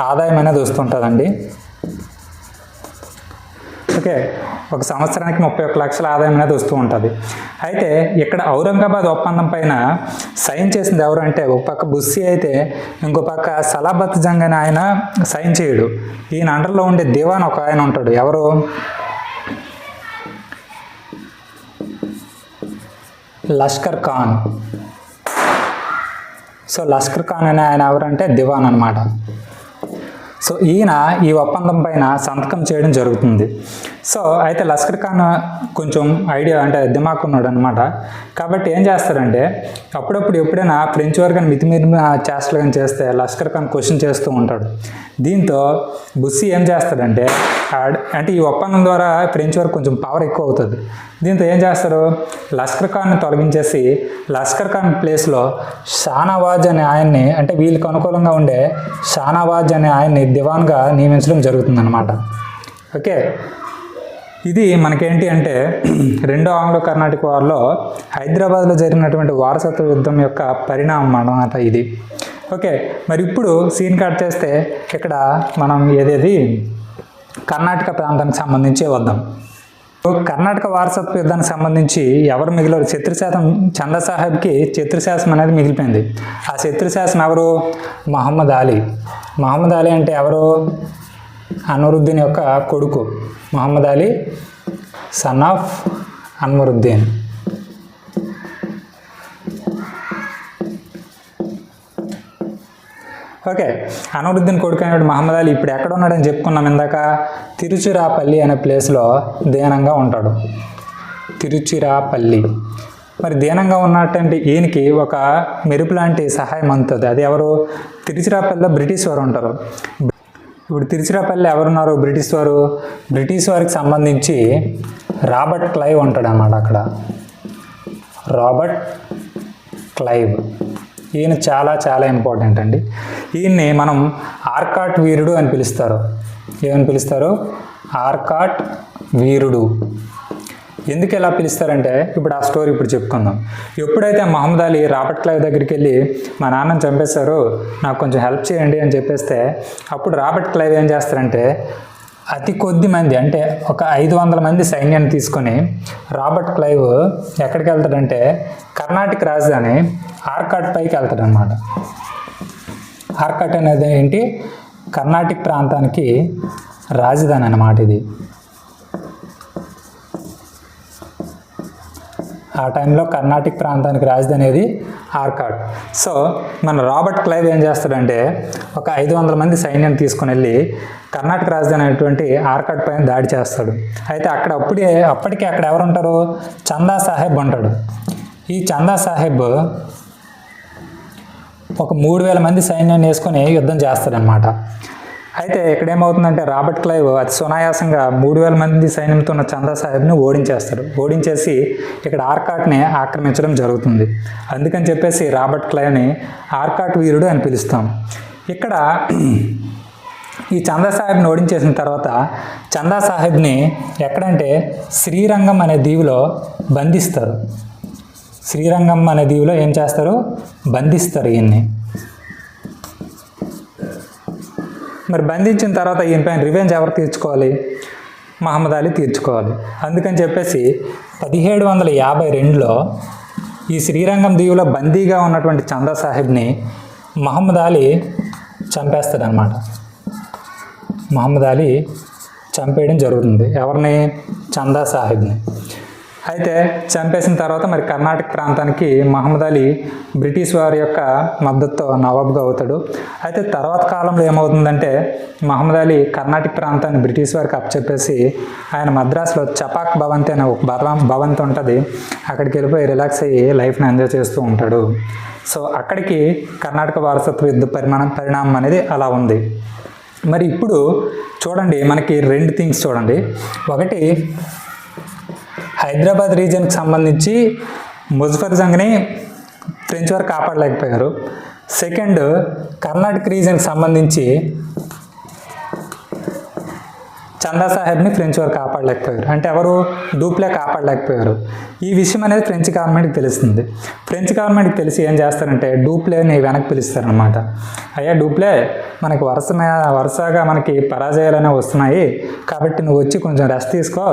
ఆదాయం అనేది వస్తుంటుందండి. ఓకే, ఒక సంవత్సరానికి 31 లక్షల ఆదాయం అనేది వస్తూ ఉంటుంది. అయితే ఇక్కడ ఔరంగాబాద్ ఒప్పందం పైన సైన్ చేసింది ఎవరు అంటే ఒక పక్క బుస్సీ అయితే ఇంకో పక్క సలాబత్ జంగ్ అని ఆయన సైన్ చేయడు. ఈయన అండర్లో ఉండే దివాన్ ఒక ఆయన ఉంటాడు. ఎవరు, లష్కర్ ఖాన్. సో లష్కర్ ఖాన్ అనే ఆయన ఎవరంటే దివాన్ అనమాట. సో ఈయన ఈ ఒప్పందం పైన సంతకం చేయడం జరుగుతుంది. సో అయితే లస్కర్ ఖాన్ కొంచెం ఐడియా అంటే దిమాక్ ఉన్నాడు అనమాట. కాబట్టి ఏం చేస్తారంటే అప్పుడప్పుడు ఎప్పుడైనా ఫ్రెంచ్ వారు కానీ మితిమీరిన చేష్టలు కానీ చేస్తే లస్కర్ ఖాన్ క్వశ్చన్ చేస్తూ ఉంటాడు. దీంతో బుస్సీ ఏం చేస్తాడంటే అంటే ఈ ఒప్పందం ద్వారా ఫ్రెంచ్ వారికి కొంచెం పవర్ ఎక్కువ అవుతుంది. దీంతో ఏం చేస్తారు, లస్కర్ ఖాన్ని తొలగించేసి లస్కర్ ఖాన్ ప్లేస్లో షానవాజ్ అనే ఆయన్ని, అంటే వీళ్ళకి అనుకూలంగా ఉండే షానవాజ్ అనే ఆయన్ని దివాన్గా నియమించడం జరుగుతుందన్నమాట. ఓకే, ఇది మనకేంటి అంటే రెండో ఆంగ్లో కర్ణాటక వార్లో హైదరాబాద్లో జరిగినటువంటి వారసత్వ యుద్ధం యొక్క పరిణామం అన్నమాట ఇది. ఓకే, మరి ఇప్పుడు సీన్ కట్ చేస్తే ఇక్కడ మనం ఏదేది కర్ణాటక ప్రాంతానికి సంబంధించి వద్దాం. కర్ణాటక వారసత్వ యుద్ధానికి సంబంధించి ఎవరు మిగిలారు, శత్రుశాసనం చందా సాహెబ్కి శత్రుశాసనం అనేది మిగిలిపోయింది. ఆ శత్రుశాసనం ఎవరు, మహమ్మద్ అలీ. మహమ్మద్ అలీ అంటే ఎవరు, అన్వరుద్దీన్ యొక్క కొడుకు. Mohammed Ali son of Anwaruddin. Okay, Anwaruddin కొడుకు అయినప్పుడు మహమ్మద్ అలీ ఇప్పుడు ఎక్కడ ఉన్నాడని చెప్పుకున్నాం ఇందాక, తిరుచిరాపల్లి అనే ప్లేస్లో దీనంగా ఉంటాడు. తిరుచిరాపల్లి. మరి దీనంగా ఉన్నట్టంటే ఈయనకి ఒక మెరుపు లాంటి సహాయం అందుతుంది. అది ఎవరు, తిరుచిరాపల్లిలో బ్రిటిష్ వారు ఉంటారు. ఇప్పుడు తిరుచిరాపల్లి ఎవరున్నారు, బ్రిటిష్ వారికి సంబంధించి రాబర్ట్ క్లైవ్ ఉంటాడు అన్నమాట అక్కడ. రాబర్ట్ క్లైవ్ ఈయన చాలా చాలా ఇంపార్టెంట్ అండి. ఈయన్ని మనం ఆర్కాట్ వీరుడు అని పిలుస్తారు. ఏమని పిలుస్తారు, ఆర్కాట్ వీరుడు. ఎందుకు ఎలా పిలుస్తారంటే ఇప్పుడు ఆ స్టోరీ ఇప్పుడు చెప్పుకుందాం. ఎప్పుడైతే మహమ్మద్ అలీ రాబర్ట్ క్లైవ్ దగ్గరికి వెళ్ళి మా నాన్నని చంపేశారు, నాకు కొంచెం హెల్ప్ చేయండి అని చెప్పేస్తే అప్పుడు రాబర్ట్ క్లైవ్ ఏం చేస్తారంటే అతి కొద్ది మంది అంటే ఒక 500 మంది సైన్యాన్ని తీసుకొని రాబర్ట్ క్లైవ్ ఎక్కడికి వెళ్తాడంటే కర్ణాటక రాజధాని ఆర్కాట్ పైకి వెళ్తాడనమాట. ఆర్కాట్ అనేది ఏంటి, కర్ణాటక ప్రాంతానికి రాజధాని అన్నమాట ఇది. ఆ టైంలో కర్ణాటక ప్రాంతానికి రాజధాని అనేది ఆర్కాట్. సో మన రాబర్ట్ క్లైవ్ ఏం చేస్తాడంటే ఒక 500 మంది సైన్యాన్ని తీసుకుని వెళ్ళి కర్ణాటక రాజధాని అయినటువంటి ఆర్కాట్ పైన దాడి చేస్తాడు. అయితే అక్కడ అప్పటికే అక్కడ ఎవరు ఉంటారు, చందా సాహెబ్ ఉంటాడు. ఈ చందా సాహెబ్ ఒక 3000 మంది సైన్యాన్ని వేసుకొని యుద్ధం చేస్తాడనమాట. అయితే ఇక్కడ ఏమవుతుందంటే రాబర్ట్ క్లైవ్ అతి సునాయాసంగా 3000 మంది సైన్యంతో ఉన్న చందా సాహెబ్ని ఓడించేస్తాడు. ఓడించేసి ఇక్కడ ఆర్కాట్ని ఆక్రమించడం జరుగుతుంది. అందుకని చెప్పేసి రాబర్ట్ క్లైవ్ని ఆర్కాట్ వీరుడు అని పిలుస్తాం. ఇక్కడ ఈ చందా సాహెబ్ని ఓడించేసిన తర్వాత చందా సాహెబ్ని ఎక్కడంటే శ్రీరంగం అనే దీవిలో బంధిస్తారు. శ్రీరంగం అనే దీవిలో ఏం చేస్తారు, బంధిస్తారు ఈయన్ని. మరి బంధించిన తర్వాత ఈయన పైన రివెంజ్ ఎవరు తీర్చుకోవాలి, మహమ్మద్ అలీ తీర్చుకోవాలి. అందుకని చెప్పేసి 1752లో ఈ శ్రీరంగం దీవులో బందీగా ఉన్నటువంటి చందా సాహెబ్ని మహమ్మద్ అలీ చంపేస్తాడనమాట. మహమ్మద్ అలీ చంపేయడం జరుగుతుంది. ఎవరిని, చందా సాహెబ్ని. అయితే చంపేసిన తర్వాత మరి కర్ణాటక ప్రాంతానికి మహమ్మద్ అలీ బ్రిటిష్ వారి యొక్క మద్దతుతో నవాబ్గా అవుతాడు. అయితే తర్వాత కాలంలో ఏమవుతుందంటే మహమ్మద్ అలీ కర్ణాటక ప్రాంతాన్ని బ్రిటిష్ వారికి అప్పచెప్పేసి ఆయన మద్రాసులో చపాక్ భవంతి అనే ఒక భవంతి ఉంటుంది, అక్కడికి వెళ్ళిపోయి రిలాక్స్ అయ్యి లైఫ్ని ఎంజాయ్ చేస్తూ ఉంటాడు. సో అక్కడికి కర్ణాటక వారసత్వ యుద్ధ పరిణామం అనేది అలా ఉంది. మరి ఇప్పుడు చూడండి, మనకి 2 థింగ్స్ చూడండి. ఒకటి, హైదరాబాద్ రీజియన్కి సంబంధించి ముజఫర్ జంగ్ని ఫ్రెంచ్ వారు కాపాడలేకపోయారు. సెకండ్, కర్ణాటక రీజియన్కి సంబంధించి చందా సాహెబ్ని ఫ్రెంచ్ వారు కాపాడలేకపోయారు. అంటే ఎవరు, డూప్లే కాపాడలేకపోయారు. ఈ విషయం అనేది ఫ్రెంచ్ గవర్నమెంట్కి తెలుస్తుంది. ఫ్రెంచ్ గవర్నమెంట్కి తెలిసి ఏం చేస్తారంటే డూప్లేని వెనక్కి పిలుస్తారనమాట. అయ్యా డూప్లే, మనకి వరుసగా మనకి పరాజయాలనే వస్తున్నాయి, కాబట్టి నువ్వు వచ్చి కొంచెం రెస్ట్ తీసుకో,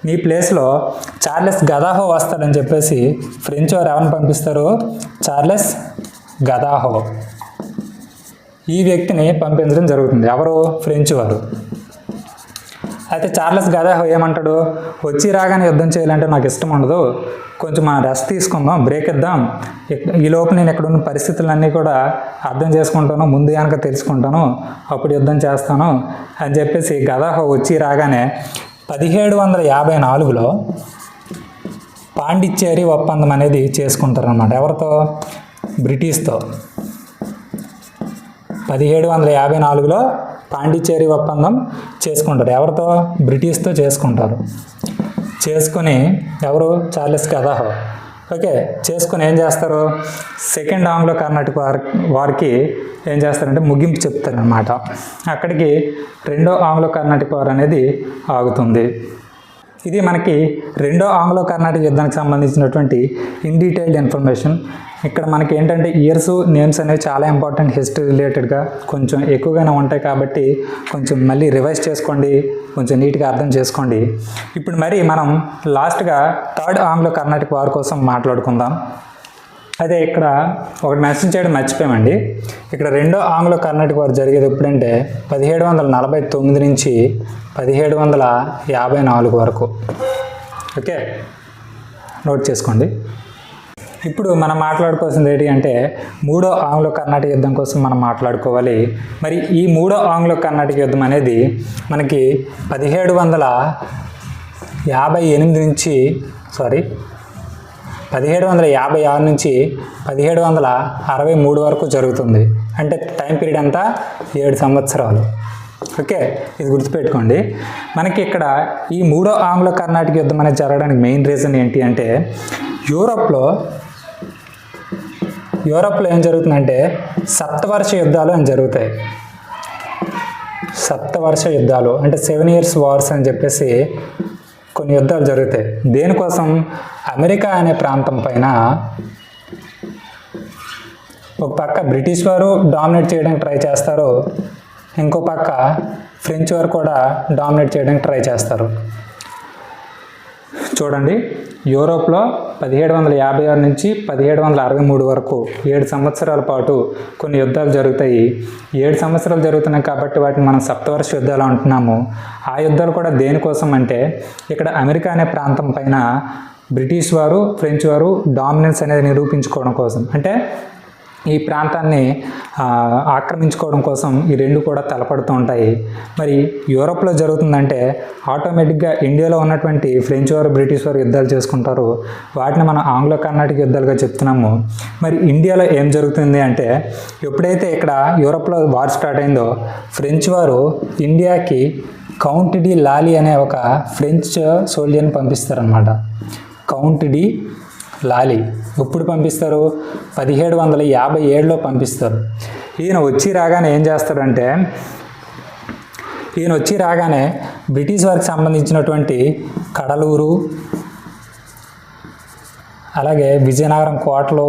నీ ప్లేస్లో చార్లెస్ గదాహో వస్తాడని చెప్పేసి ఫ్రెంచ్ వారు ఎవరిని పంపిస్తారు, చార్లెస్ గదాహో. ఈ వ్యక్తిని పంపించడం జరుగుతుంది. ఎవరు, ఫ్రెంచ్ వారు. అయితే చార్లెస్ గదాహో ఏమంటాడు, వచ్చి రాగానే యుద్ధం చేయాలంటే నాకు ఇష్టం ఉండదు, కొంచెం మనం రెస్ట్ తీసుకుందాం, బ్రేక్ ఇద్దాం, ఈ లోపు నేను ఇక్కడ ఉన్న పరిస్థితులన్నీ కూడా అర్థం చేసుకుంటాను, ముందు కనుక తెలుసుకుంటాను, అప్పుడు యుద్ధం చేస్తాను అని చెప్పేసి గదాహో వచ్చి రాగానే 1754లో పాండిచ్చేరి ఒప్పందం అనేది చేసుకుంటారన్నమాట. ఎవరితో? బ్రిటిష్తో. 1754లో పాండిచ్చేరి ఒప్పందం చేసుకుంటారు. ఎవరితో? బ్రిటిష్తో చేసుకుంటారు. చేసుకుని ఎవరు? చార్లెస్ కదాహో. ఓకే, చేసుకుని ఏం చేస్తారు? సెకండ్ ఆంగ్లో కర్ణాటిక్ వార్కి ఏం చేస్తారంటే ముగింపు చెప్తారనమాట. అక్కడికి రెండో ఆంగ్లో కర్ణాటిక్ వార్ అనేది ఆగుతుంది. ఇది మనకి రెండో ఆంగ్లో కర్ణాటిక్ యుద్ధానికి సంబంధించినటువంటి ఇన్ డీటెయిల్డ్ ఇన్ఫర్మేషన్. ఇక్కడ మనకి ఏంటంటే ఇయర్స్, నేమ్స్ అనేవి చాలా ఇంపార్టెంట్. హిస్టరీ రిలేటెడ్గా కొంచెం ఎక్కువగానే ఉంటాయి కాబట్టి కొంచెం మళ్ళీ రివైజ్ చేసుకోండి, కొంచెం నీట్గా అర్థం చేసుకోండి. ఇప్పుడు మరి మనం లాస్ట్గా థర్డ్ ఆంగ్లో కర్ణాటిక్ వార్ కోసం మాట్లాడుకుందాం. అదే ఇక్కడ ఒకటి మెన్షన్ చేయడం మర్చిపోయామండి. ఇక్కడ రెండో ఆంగ్లో కర్ణాటిక్ వార్ జరిగేది ఎప్పుడంటే 1749 నుంచి 1754 వరకు. ఓకే, నోట్ చేసుకోండి. ఇప్పుడు మనం మాట్లాడుకోవాల్సింది ఏంటి అంటే మూడో ఆంగ్లో కర్ణాటిక్ యుద్ధం కోసం మనం మాట్లాడుకోవాలి. మరి ఈ మూడో ఆంగ్లో కర్ణాటిక్ యుద్ధం అనేది మనకి 1756 నుంచి 1763 వరకు జరుగుతుంది. అంటే టైం పీరియడ్ అంతా 7 సంవత్సరాలు. ఓకే, ఇది గుర్తుపెట్టుకోండి. మనకి ఇక్కడ ఈ మూడో ఆంగ్లో కర్ణాటిక్ యుద్ధం అనేది జరగడానికి మెయిన్ రీజన్ ఏంటి అంటే యూరోప్లో ఏం జరుగుతుందంటే సప్తవర్ష యుద్ధాలు అని జరుగుతాయి. సప్తవర్ష యుద్ధాలు అంటే 7 years వార్స్ అని చెప్పేసి కొన్ని యుద్ధాలు జరుగుతాయి. దేనికోసం? అమెరికా అనే ప్రాంతం పైన ఒక పక్క బ్రిటిష్ వారు డామినేట్ చేయడానికి ట్రై చేస్తారు, ఇంకో పక్క ఫ్రెంచ్ వారు కూడా డామినేట్ చేయడానికి ట్రై చేస్తారు. చూడండి, యూరోప్లో 1756 నుంచి 1763 వరకు 7 సంవత్సరాల పాటు కొన్ని యుద్ధాలు జరుగుతాయి. 7 సంవత్సరాలు జరుగుతున్నాయి కాబట్టి వాటిని మనం సప్తవర్ష యుద్ధాలు అంటున్నాము. ఆ యుద్ధాలు కూడా దేనికోసం అంటే ఇక్కడ అమెరికా అనే ప్రాంతం పైన బ్రిటిష్ వారు, ఫ్రెంచ్ వారు డామినెన్స్ అనేది నిరూపించుకోవడం కోసం, అంటే ఈ ప్రాంతాన్ని ఆక్రమించుకోవడం కోసం ఈ రెండు కూడా తలపడుతూ ఉంటాయి. మరి యూరోప్లో జరుగుతుందంటే ఆటోమేటిక్గా ఇండియాలో ఉన్నటువంటి ఫ్రెంచ్ వారు, బ్రిటిష్ వారు యుద్ధాలు చేసుకుంటారు. వాటిని మనం ఆంగ్లో కర్ణాటిక్ యుద్ధాలుగా చెప్తున్నాము. మరి ఇండియాలో ఏం జరుగుతుంది అంటే ఎప్పుడైతే ఇక్కడ యూరోప్లో వార్ స్టార్ట్ అయిందో ఫ్రెంచ్ వారు ఇండియాకి కౌంట్ డి లాలీ అనే ఒక ఫ్రెంచ్ సోల్జర్ని పంపిస్తారనమాట. కౌంట్ డి లాలీ ఎప్పుడు పంపిస్తారు? 1757లో పంపిస్తారు. ఈయన వచ్చి రాగానే బ్రిటిష్ వారికి సంబంధించినటువంటి కడలూరు, అలాగే విజయనగరం కోటలు,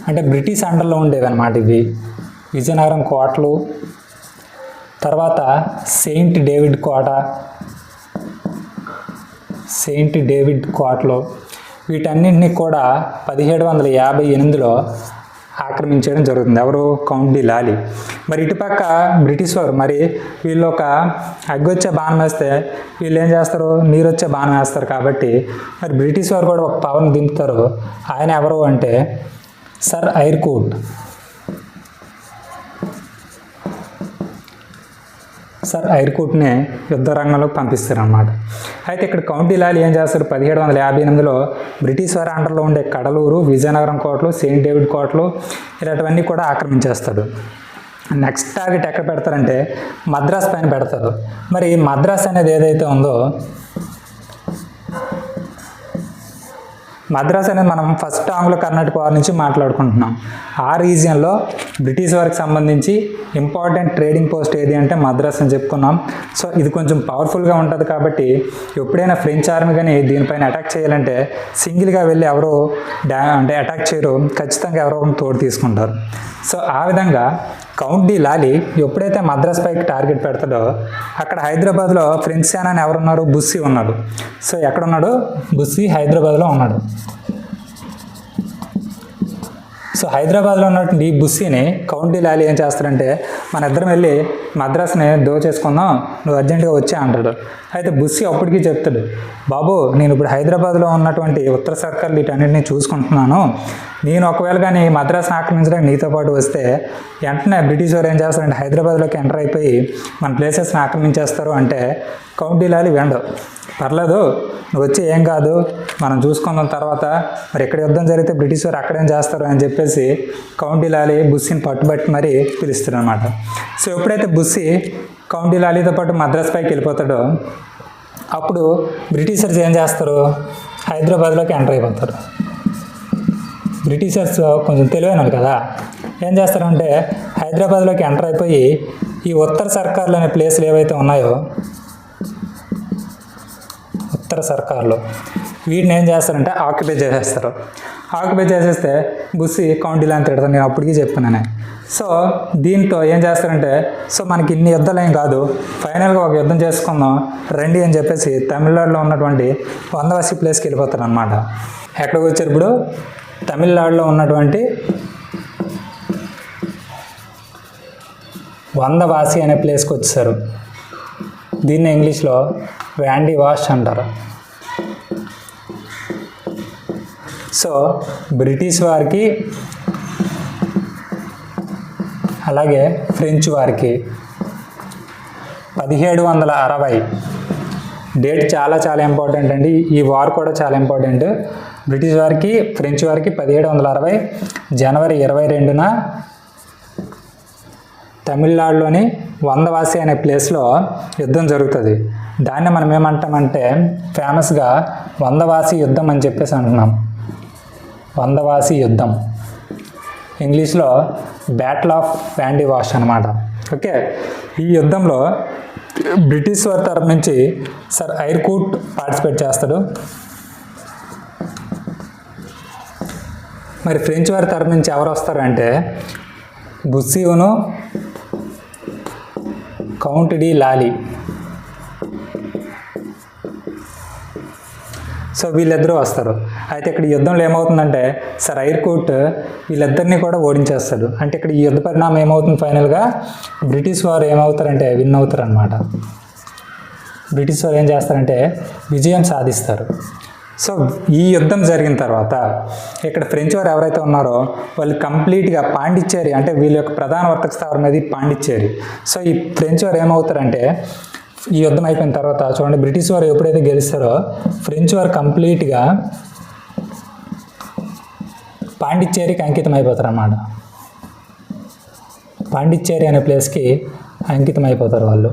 అంటే బ్రిటిష్ అండర్లో ఉండేవి అన్నమాట ఇవి. విజయనగరం కోటలు, తర్వాత సెయింట్ డేవిడ్ కోటలు, వీటన్నింటినీ కూడా 1758లో ఆక్రమించడం జరుగుతుంది. ఎవరు? కౌంట్ డి లాలీ. మరి ఇటుపక్క బ్రిటిష్ వారు, మరి వీళ్ళు ఒక అగ్గొచ్చే బాణం వేస్తే వీళ్ళు ఏం చేస్తారు? నీరు వచ్చే బాణం వేస్తారు. కాబట్టి మరి బ్రిటిష్ వారు కూడా ఒక పవర్ని దింపుతారు. ఆయన ఎవరు అంటే సర్ ఐర్కూట్ని యుద్ధ రంగంలోకి పంపిస్తారన్నమాట. అయితే ఇక్కడ కౌంట్ డి లాలీ ఏం చేస్తారు? 1758లో బ్రిటిష్ వారి అండర్లో ఉండే కడలూరు, విజయనగరం కోటలు, సెయింట్ డేవిడ్ కోటలు ఇలాంటివన్నీ కూడా ఆక్రమించేస్తాడు. నెక్స్ట్ టార్గెట్ ఎక్కడ పెడతారంటే మద్రాస్ పైన పెడతారు. మరి మద్రాస్ అనేది ఏదైతే ఉందో, మద్రాస్ అనేది మనం ఫస్ట్ ఆంగ్లో కర్ణాటిక్ వార్ నుంచి మాట్లాడుకుంటున్నాం. ఆ రీజియన్లో బ్రిటిష్ వారికి సంబంధించి ఇంపార్టెంట్ ట్రేడింగ్ పోస్ట్ ఏది అంటే మద్రాస్ అని చెప్పుకున్నాం. సో ఇది కొంచెం పవర్ఫుల్గా ఉంటుంది కాబట్టి ఎప్పుడైనా ఫ్రెంచ్ ఆర్మీ కానీ దీనిపైన అటాక్ చేయాలంటే సింగిల్గా వెళ్ళి ఎవరు అంటే అటాక్ చేయరు, ఖచ్చితంగా ఎవరో తోడు తీసుకుంటారు. సో ఆ విధంగా కౌంట్ డి లాలీ ఎప్పుడైతే మద్రాస్ పైకి టార్గెట్ పెడతాడో అక్కడ హైదరాబాద్లో ఫ్రెంచ్ సేనాని ఎవరున్నారు? బుస్సీ ఉన్నాడు. సో ఎక్కడున్నాడు? బుస్సీ హైదరాబాద్లో ఉన్నాడు. సో హైదరాబాద్లో ఉన్నటువంటి ఈ బుస్సీని కౌంటీ లాలీ ఏం చేస్తారంటే మన ఇద్దరం వెళ్ళి మద్రాస్ని దోచేసుకుందాం, నువ్వు అర్జెంటుగా వచ్చే అంటాడు. అయితే బుస్సీ అప్పటికీ చెప్తాడు, బాబు నేను ఇప్పుడు హైదరాబాద్లో ఉన్నటువంటి ఉత్తర సర్కార్లు వీటన్నిటిని చూసుకుంటున్నాను, నేను ఒకవేళ కానీ మద్రాస్ని ఆక్రమించడానికి నీతో పాటు వస్తే వెంటనే బ్రిటిష్ వారు ఏం చేస్తారంటే హైదరాబాద్లోకి ఎంటర్ అయిపోయి మన ప్లేసెస్ని ఆక్రమించేస్తారు. అంటే కౌంటీ లాలీ వెండు, పర్లేదు నువ్వు వచ్చి ఏం కాదు, మనం చూసుకుందాం తర్వాత, మరి ఎక్కడ యుద్ధం జరిగితే బ్రిటిష్ వారు అక్కడేం చేస్తారు అని చెప్పేసి కౌంటీ లాలీ బుస్సీని పట్టుబట్టి మరీ పిలుస్తాడు అనమాట. సో ఎప్పుడైతే బుస్సీ కౌంటీ లాలీతో పాటు మద్రాస్ పైకి వెళ్ళిపోతాడో అప్పుడు బ్రిటిషర్స్ ఏం చేస్తారు, హైదరాబాద్లోకి ఎంటర్ అయిపోతారు. బ్రిటిషర్స్ కొంచెం తెలివైన వాళ్ళు కదా, ఏం చేస్తారంటే హైదరాబాద్లోకి ఎంటర్ అయిపోయి ఈ ఉత్తర సర్కార్లు అనే ప్లేస్లు ఏవైతే ఉన్నాయో ఉత్తర సర్కార్లు వీటిని ఏం చేస్తారంటే ఆక్యుపై చేసేస్తారు. ఆక్యుపై చేసేస్తే బుస్సీ కౌంటీ లాలీ తిడతాను, నేను అప్పటికీ చెప్పాను. సో దీంతో ఏం చేస్తారంటే సో మనకి ఇన్ని యుద్ధాలు ఏం కాదు, ఫైనల్గా ఒక యుద్ధం చేసుకుందాం రండి అని చెప్పేసి తమిళనాడులో ఉన్నటువంటి వందవాసి ప్లేస్కి వెళ్ళిపోతారు అనమాట. ఎక్కడికి వచ్చారు ఇప్పుడు, తమిళనాడులో ఉన్నటువంటి వందవాసి అనే ప్లేస్కి వచ్చేసారు. దీన్ని ఇంగ్లీష్లో వ్యాండీ వాష్ అంటారు. సో బ్రిటిష్ వారికి అలాగే ఫ్రెంచ్ వారికి 1760 డేట్ చాలా చాలా ఇంపార్టెంట్ అండి. ఈ వార్ కూడా చాలా ఇంపార్టెంట్. బ్రిటిష్ వారికి ఫ్రెంచ్ వారికి 1760 జనవరి 22న తమిళనాడులోని వందవాసి అనే ప్లేస్లో యుద్ధం జరుగుతుంది. దాన్ని మనం ఏమంటామంటే ఫేమస్గా వందవాసి యుద్ధం అని చెప్పేసి అంటున్నాం. వందవాసి యుద్ధం, ఇంగ్లీష్లో బ్యాటిల్ ఆఫ్ వ్యాండీ వాష్ అనమాట. ఓకే, ఈ యుద్ధంలో బ్రిటిష్ వారి తరఫు నుంచి సర్ ఐర్కూట్ పార్టిసిపేట్ చేస్తాడు. మరి ఫ్రెంచ్ వారి తరఫు నుంచి ఎవరు వస్తారు అంటే బుస్సీను కౌంట్ డి లాలీ. సో వీళ్ళిద్దరూ వస్తారు. అయితే ఇక్కడ ఈ యుద్ధంలో ఏమవుతుందంటే సర్ ఐర్కూట్ వీళ్ళిద్దరినీ కూడా ఓడించేస్తాడు. అంటే ఇక్కడ ఈ యుద్ధ పరిణామం ఏమవుతుంది, ఫైనల్గా బ్రిటిష్ వారు ఏమవుతారంటే విన్ అవుతారు అనమాట. బ్రిటిష్ వారు ఏం చేస్తారంటే విజయం సాధిస్తారు. సో ఈ యుద్ధం జరిగిన తర్వాత ఇక్కడ ఫ్రెంచ్ వారు ఎవరైతే ఉన్నారో వాళ్ళు కంప్లీట్గా పాండిచ్చేరి, అంటే వీళ్ళ యొక్క ప్రధాన వర్తక స్థావరం అనేది పాండిచ్చేరి. సో ఈ ఫ్రెంచ్ వారు ఏమవుతారంటే ఈ యుద్ధం అయిపోయిన తర్వాత చూడండి, బ్రిటిష్ వారు ఎప్పుడైతే గెలుస్తారో ఫ్రెంచ్ వారు కంప్లీట్గా పాండిచ్చేరికి అంకితం అయిపోతారు అన్నమాట. పాండిచ్చేరి అనే ప్లేస్కి అంకితం అయిపోతారు వాళ్ళు.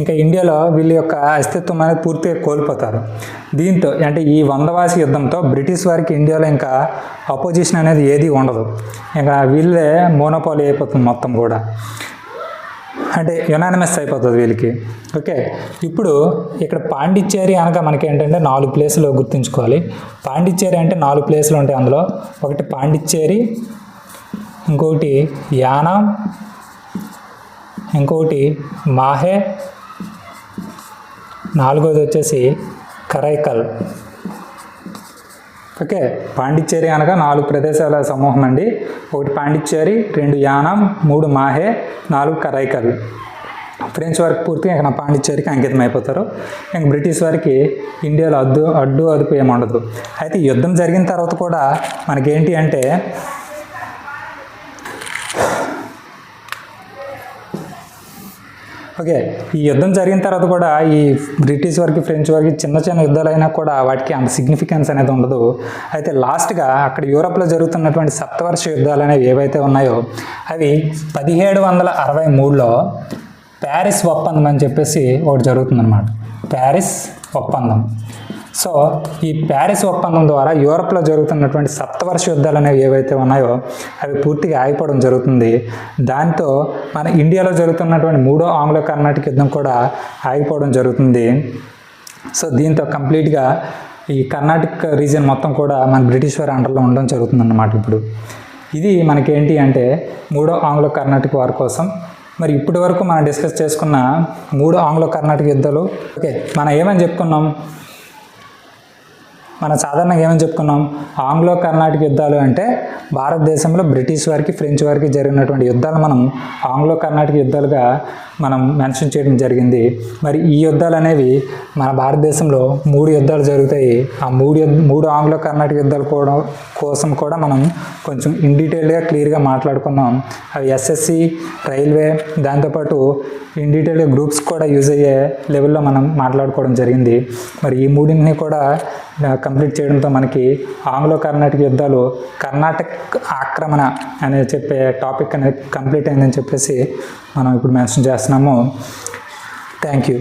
ఇంకా ఇండియాలో వీళ్ళ యొక్క అస్తిత్వం అనేది పూర్తిగా కోల్పోతారు. దీంతో అంటే ఈ వందవాసి యుద్ధంతో బ్రిటిష్ వారికి ఇండియాలో ఇంకా అపోజిషన్ అనేది ఏది ఉండదు. ఇంకా వీళ్ళే మోనోపాలీ అయిపోతుంది మొత్తం కూడా, అంటే యునానిమస్ అయిపోతుంది వీళ్ళకి. ఓకే, ఇప్పుడు ఇక్కడ పాండిచ్చేరి అనగా మనకి ఏంటంటే 4 ప్లేసులు గుర్తుంచుకోవాలి. పాండిచ్చేరి అంటే 4 ప్లేసులు ఉంటాయి. అందులో ఒకటి పాండిచ్చేరి, ఇంకొకటి యానాం, ఇంకొకటి మాహే, 4వది వచ్చేసి కరైకల్. ఓకే, పాండిచ్చేరి అనగా 4 ప్రదేశాల సమూహం అండి. 1 పాండిచ్చేరి, 2 యానాం, 3 మాహే, 4 కరైకల్. ఫ్రెంచ్ వారికి పూర్తిగా ఇక్కడ పాండిచ్చేరికి అంకితం అయిపోతారు. ఇంక బ్రిటిష్ వారికి ఇండియాలో అడ్డు అదుపు ఏమి ఉండదు. అయితే యుద్ధం జరిగిన తర్వాత కూడా మనకేంటి అంటే ఓకే, ఈ యుద్ధం జరిగిన తర్వాత కూడా ఈ బ్రిటిష్ వారికి ఫ్రెంచ్ వారికి చిన్న చిన్న యుద్ధాలైనా కూడా వాటికి అంత సిగ్నిఫికెన్స్ అనేది ఉండదు. అయితే లాస్ట్గా అక్కడ యూరోప్లో జరుగుతున్నటువంటి సప్తవర్ష యుద్ధాలు అనేవి ఏవైతే ఉన్నాయో అవి 1763లో ప్యారిస్ ఒప్పందం అని చెప్పేసి ఒకటి జరుగుతుందన్నమాట. ప్యారిస్ ఒప్పందం. సో ఈ ప్యారిస్ ఒప్పందం ద్వారా యూరోప్లో జరుగుతున్నటువంటి సప్తవర్ష యుద్ధాలు అనేవి ఏవైతే ఉన్నాయో అవి పూర్తిగా ఆగిపోవడం జరుగుతుంది. దాంతో మన ఇండియాలో జరుగుతున్నటువంటి 3వ ఆంగ్లో కర్ణాటక యుద్ధం కూడా ఆగిపోవడం జరుగుతుంది. సో దీంతో కంప్లీట్గా ఈ కర్ణాటక రీజియన్ మొత్తం కూడా మన బ్రిటిష్ వారి అండర్లో ఉండడం జరుగుతుందన్నమాట. ఇప్పుడు ఇది మనకేంటి అంటే 3వ ఆంగ్లో కర్ణాటక వార్ కోసం. మరి ఇప్పటి వరకు మనం డిస్కస్ చేసుకున్న 3 ఆంగ్లో కర్ణాటక యుద్ధాలు. ఓకే, మనం ఏమని చెప్పుకున్నాం, మనం సాధారణంగా ఏమని చెప్పుకున్నాం, ఆంగ్లో కర్ణాటక యుద్ధాలు అంటే భారతదేశంలో బ్రిటిష్ వారికి ఫ్రెంచ్ వారికి జరిగినటువంటి యుద్ధాలు మనం ఆంగ్లో కర్ణాటక యుద్ధాలుగా మనం మెన్షన్ చేయడం జరిగింది. మరి ఈ యుద్ధాలు అనేవి మన భారతదేశంలో 3 యుద్ధాలు జరుగుతాయి. ఆ మూడు ఆంగ్లో కర్ణాటక యుద్ధాలు కోసం కూడా మనం కొంచెం ఇన్ డీటెయిల్గా క్లియర్గా మాట్లాడుకున్నాం. అవి ఎస్ఎస్సి, రైల్వే, దాంతోపాటు ఇన్ డీటెయిల్గా గ్రూప్స్ కూడా యూజ్ అయ్యే లెవెల్లో మనం మాట్లాడుకోవడం జరిగింది. మరి ఈ మూడింటిని కూడా కంప్లీట్ చేయడంతో మనకి ఆంగ్లో కర్ణాటక యుద్ధాలు కర్ణాటక ఆక్రమణ అనే చెప్పే టాపిక్ అనేది కంప్లీట్ అయిందని చెప్పేసి మనం ఇప్పుడు మెన్షన్ చేస్తున్నాము. Thank you.